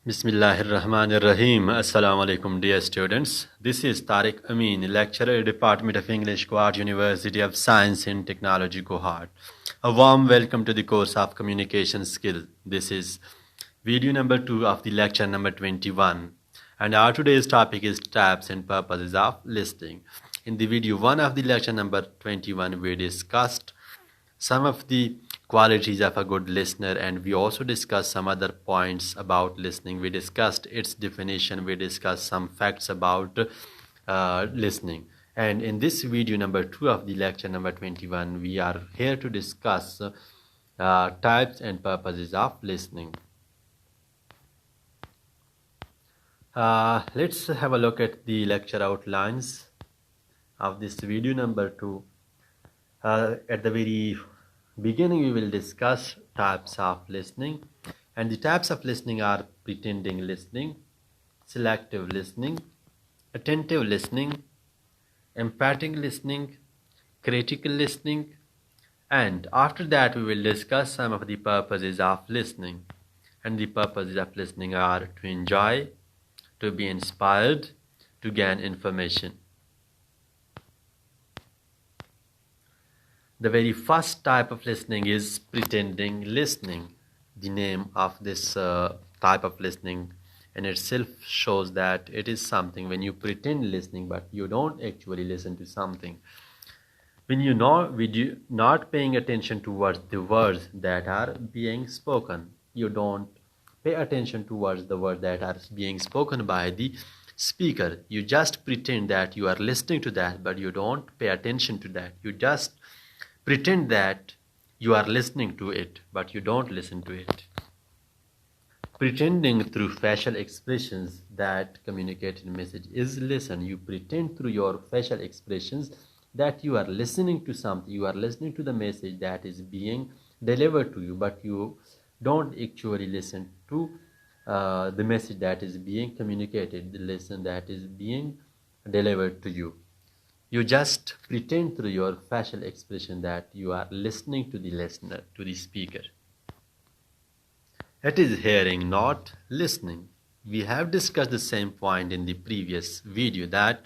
Bismillahirrahmanirrahim. Assalamu alaikum, dear students. This is Tariq Amin, lecturer, Department of English, Guwahati University of Science and Technology, Guwahati. A warm welcome to the course of Communication Skill. This is video number 2 of the lecture number 21. And our today's topic is types and purposes of listening. In the video 1 of the lecture number 21, we discussed some of the qualities of a good listener, and we also discussed some other points about listening. We discussed its definition, we discussed some facts about listening. And in this video number 2 of the lecture number 21, we are here to discuss types and purposes of listening. Let's have a look at the lecture outlines of this video number 2. At the very beginning, we will discuss types of listening, and the types of listening are pretending listening, selective listening, attentive listening, emphatic listening, critical listening, and after that we will discuss some of the purposes of listening. And the purposes of listening are to enjoy, to be inspired, to gain information. The very first type of listening is pretending listening. The name of this type of listening in itself shows that it is something when you pretend listening but you don't actually listen to something. When you not paying attention towards the words that are being spoken, you don't pay attention towards the words that are being spoken by the speaker. You just pretend that you are listening to that, but you don't pay attention to that. You just pretend that you are listening to it, but you don't listen to it. Pretending through facial expressions that communicate a message is listen. You pretend through your facial expressions that you are listening to something. You are listening to the message that is being delivered to you, but you don't actually listen to the message that is being communicated, the lesson that is being delivered to you. You just pretend through your facial expression that you are listening to the listener, to the speaker. It is hearing, not listening. We have discussed the same point in the previous video that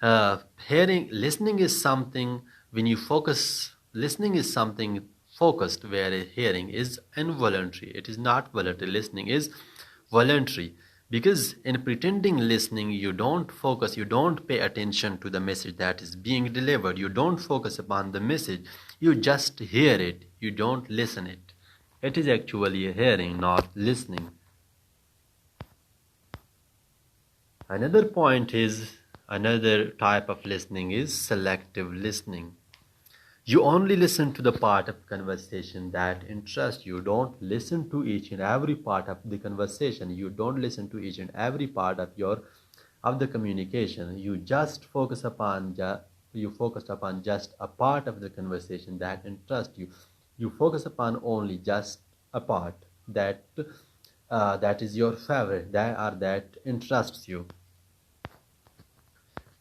listening is something when you focus, listening is something focused, where hearing is involuntary. It is not voluntary. Listening is voluntary. Because in pretending listening, you don't focus, you don't pay attention to the message that is being delivered. You don't focus upon the message. You just hear it. You don't listen it. It is actually a hearing, not listening. Another type of listening is selective listening. You only listen to the part of conversation that interests you. Don't listen to each and every part of the conversation. You don't listen to each and every part of the communication. You just focus upon just a part of the conversation that interests you. You focus upon only just a part that is your favorite, that interests you.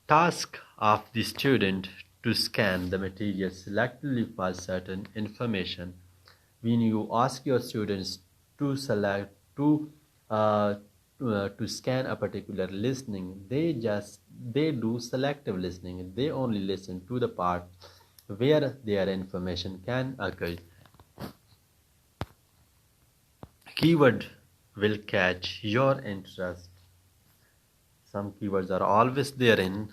Task of the student to scan the material selectively for certain information. When you ask your students to scan a particular listening, they do selective listening. They only listen to the part where their information can occur. Keyword will catch your interest. Some keywords are always there in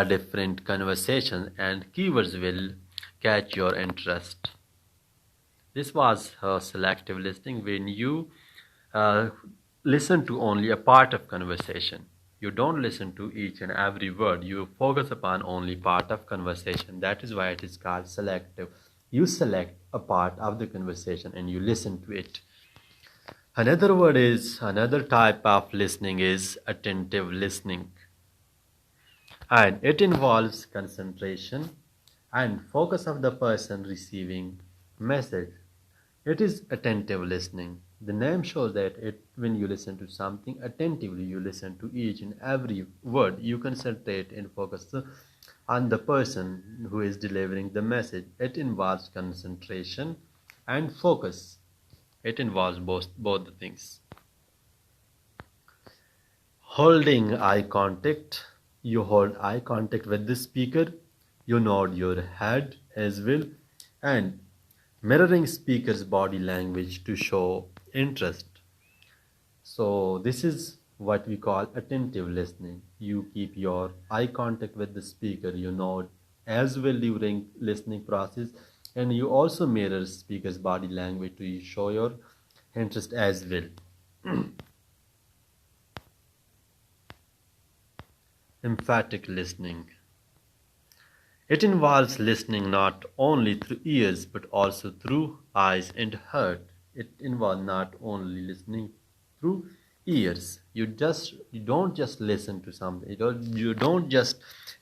different conversations, and keywords will catch your interest. This was selective listening, when you listen to only a part of conversation. You don't listen to each and every word. You focus upon only part of conversation. That is why it is called selective. You select a part of the conversation and you listen to it. Another type of listening is attentive listening, and it involves concentration and focus of the person receiving message. It is attentive listening. The name shows that when you listen to something attentively, you listen to each and every word. You concentrate and focus on the person who is delivering the message. It involves concentration and focus. It involves both the things. Holding eye contact. You hold eye contact with the speaker. You nod your head as well. And mirroring speaker's body language to show interest. So this is what we call attentive listening. You keep your eye contact with the speaker. You nod as well during listening process, and you also mirror speaker's body language to show your interest as well. Emphatic listening. It involves listening not only through ears but also through eyes and heart. It involves not only listening through ears. You don't just listen to something. You don't just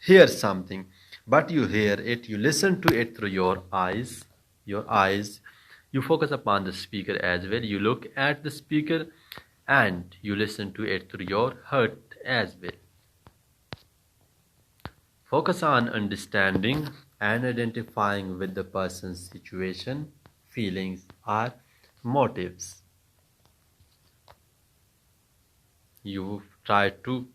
hear something, but you hear it. You listen to it through your eyes. Your eyes. You focus upon the speaker as well. You look at the speaker and you listen to it through your heart as well. Focus on understanding and identifying with the person's situation, feelings, or motives. You try to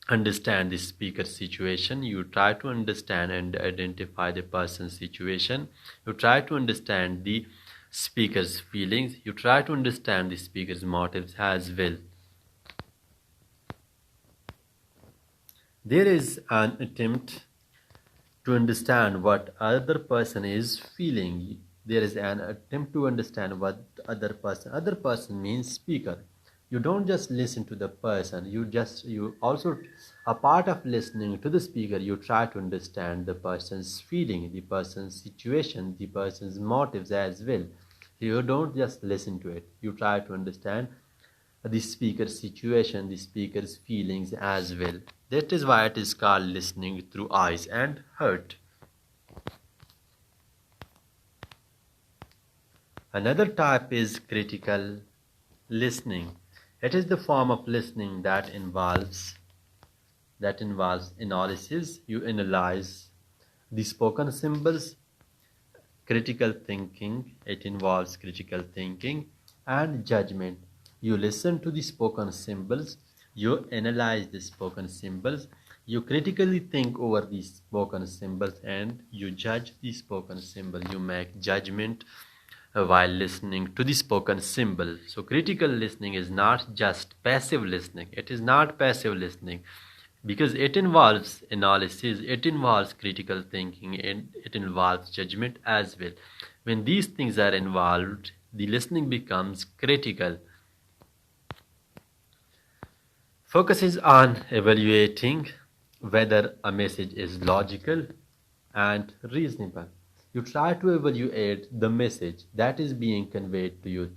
understand the speaker's situation. You try to understand and identify the person's situation. You try to understand the speaker's feelings. You try to understand the speaker's motives as well. There is an attempt to understand what other person is feeling. There is an attempt to understand what other person means speaker. You don't just listen to the person, you also, a part of listening to the speaker, you try to understand the person's feeling, the person's situation, the person's motives as well. You don't just listen to it, you try to understand the speaker's situation, the speaker's feelings as well. That is why it is called listening through eyes and heart. Another type is critical listening. It is the form of listening that involves analysis. You analyze the spoken symbols. Critical thinking. It involves critical thinking and judgment. You listen to the spoken symbols, you analyze the spoken symbols, you critically think over the spoken symbols, and you judge the spoken symbol. You make judgment while listening to the spoken symbol. So critical listening is not just passive listening. It is not passive listening because it involves analysis, it involves critical thinking, and it involves judgment as well. When these things are involved, the listening becomes critical. Focuses on evaluating whether a message is logical and reasonable. You try to evaluate the message that is being conveyed to you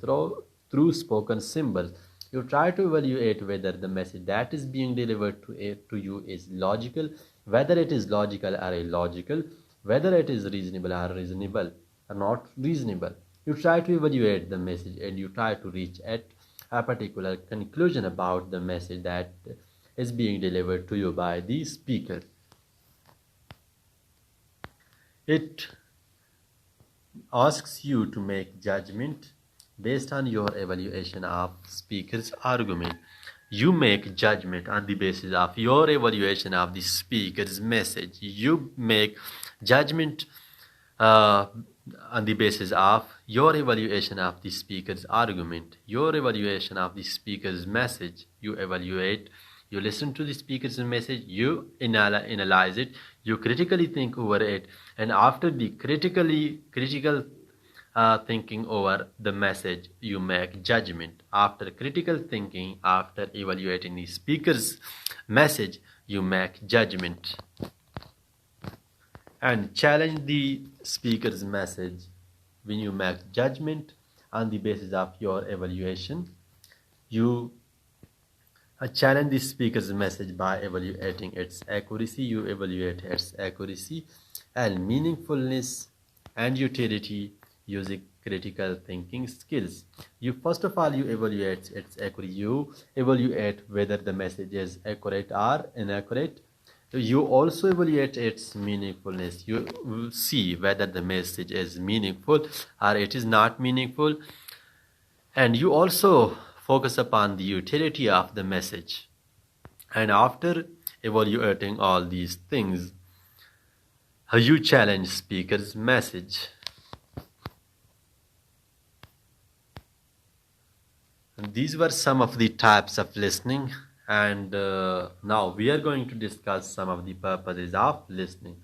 through spoken symbols. You try to evaluate whether the message that is being delivered to you is logical, whether it is logical or illogical, whether it is reasonable or not reasonable. You try to evaluate the message and you try to reach at a particular conclusion about the message that is being delivered to you by the speaker. It asks you to make judgment based on your evaluation of speaker's argument. You make judgment on the basis of your evaluation of the speaker's message. You make judgment on the basis of your evaluation of the speaker's argument, your evaluation of the speaker's message. You evaluate, you listen to the speaker's message, you analyze it, you critically think over it, and after the critical thinking over the message, you make judgment. After critical thinking, after evaluating the speaker's message, you make judgment and challenge the speaker's message. When you make judgment on the basis of your evaluation, you challenge the speaker's message by evaluating its accuracy. You evaluate its accuracy and meaningfulness and utility using critical thinking skills. You first of all, you evaluate its accuracy. You evaluate whether the message is accurate or inaccurate. You also evaluate its meaningfulness. You see whether the message is meaningful or it is not meaningful. And you also focus upon the utility of the message. And after evaluating all these things, you challenge speaker's message. And these were some of the types of listening, and now we are going to discuss some of the purposes of listening.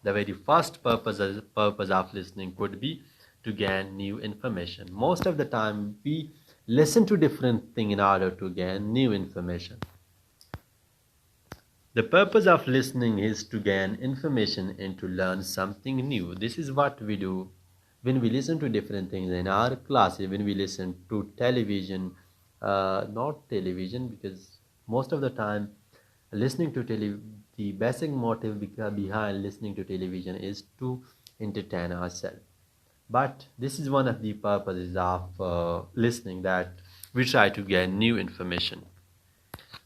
The very first purpose of listening could be to gain new information. Most of the time, we listen to different things in order to gain new information. The purpose of listening is to gain information and to learn something new. This is what we do when we listen to different things in our classes, when we listen to television, not television, because most of the time listening to the basic motive behind listening to television is to entertain ourselves. But this is one of the purposes of listening, that we try to gain new information.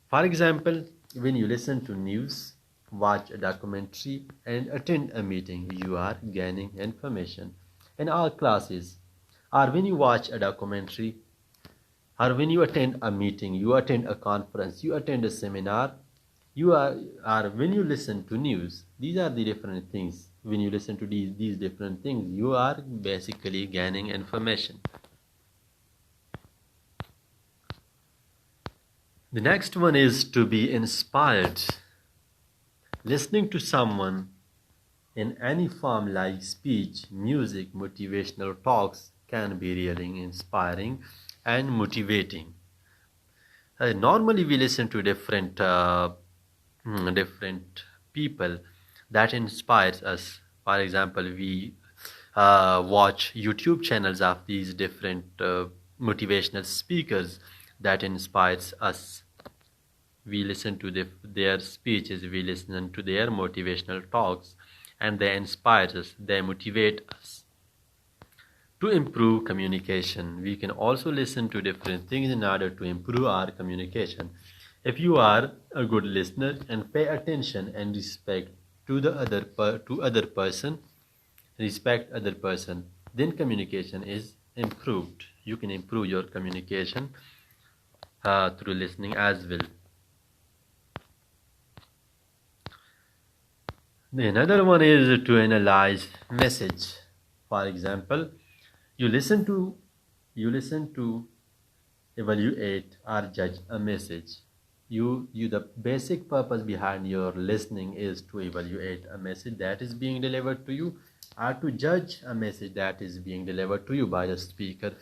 For example, when you listen to news, watch a documentary, and attend a meeting, you are gaining information. In our classes, or when you watch a documentary, or when you attend a meeting, you attend a conference, you attend a seminar, or when you listen to news, these are the different things. When you listen to these different things, you are basically gaining information. The next one is to be inspired. Listening to someone in any form like speech, music, motivational talks can be really inspiring and motivating. Normally we listen to different people that inspires us. For example, we watch YouTube channels of these different motivational speakers that inspires us. We listen to their speeches, we listen to their motivational talks, and they inspire us, they motivate us. To improve communication, we can also listen to different things in order to improve our communication. If you are a good listener and pay attention and respect to the other person, then communication is improved. You can improve your communication through listening as well. Another one is to analyze message. For example, you listen to evaluate or judge a message. The basic purpose behind your listening is to evaluate a message that is being delivered to you, or to judge a message that is being delivered to you by the speaker.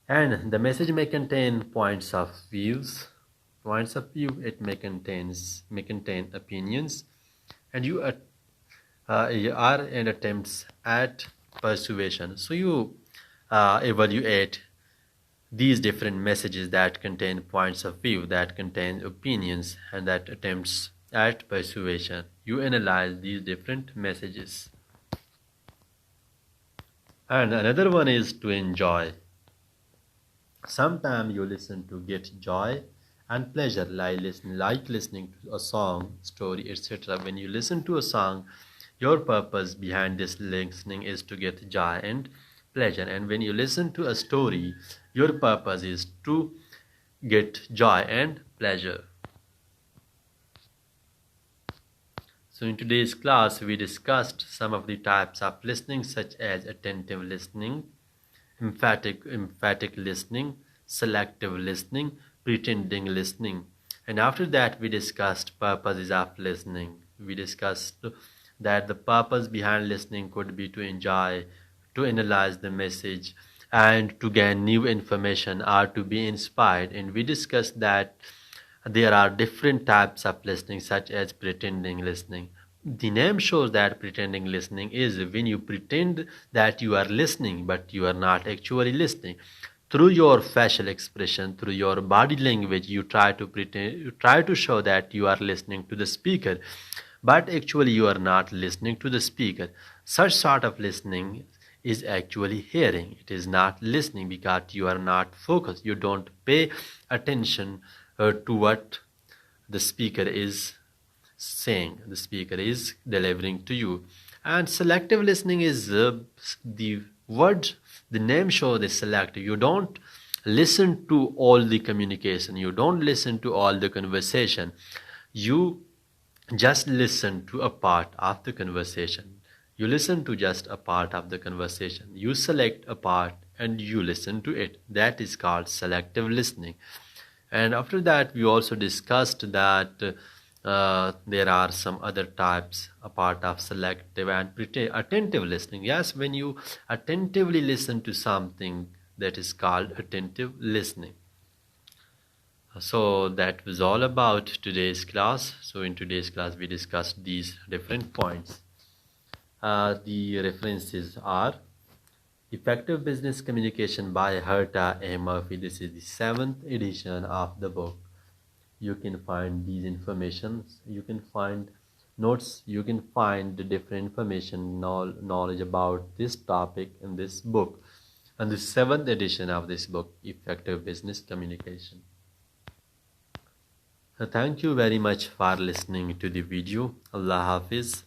And the message may contain points of view. It may contain opinions, and you are in attempts at persuasion. So you evaluate these different messages that contain points of view, that contain opinions, and that attempts at persuasion. You analyze these different messages. And another one is to enjoy. Sometimes you listen to get joy and pleasure, like listening to a song, story, etc. When you listen to a song, your purpose behind this listening is to get joy and pleasure. And when you listen to a story, your purpose is to get joy and pleasure. So in today's class, we discussed some of the types of listening, such as attentive listening, emphatic listening, selective listening, pretending listening. And after that, we discussed purposes of listening. We discussed that the purpose behind listening could be to enjoy, to analyze the message, and to gain new information, or to be inspired. And we discussed that there are different types of listening, such as pretending listening. The name shows that pretending listening is when you pretend that you are listening, but you are not actually listening. Through your facial expression, through your body language, you try to show that you are listening to the speaker, but actually you are not listening to the speaker. Such sort of listening is actually hearing. It is not listening, because you are not focused. You don't pay attention to what the speaker is saying, the speaker is delivering to you. And selective listening is the name shows is selective. You don't listen to all the communication. You don't listen to all the conversation. You just listen to a part of the conversation. You listen to just a part of the conversation. You select a part and you listen to it. That is called selective listening. And after that, we also discussed that there are some other types, a part of selective and attentive listening. Yes, when you attentively listen to something, that is called attentive listening. So that was all about today's class. So in today's class, we discussed these different points. The references are Effective Business Communication by Herta A. Murphy. This is the 7th edition of the book. You can find these informations, you can find notes, you can find the different information, knowledge about this topic in this book, and the 7th edition of this book, Effective Business Communication. Thank you very much for listening to the video. Allah Hafiz.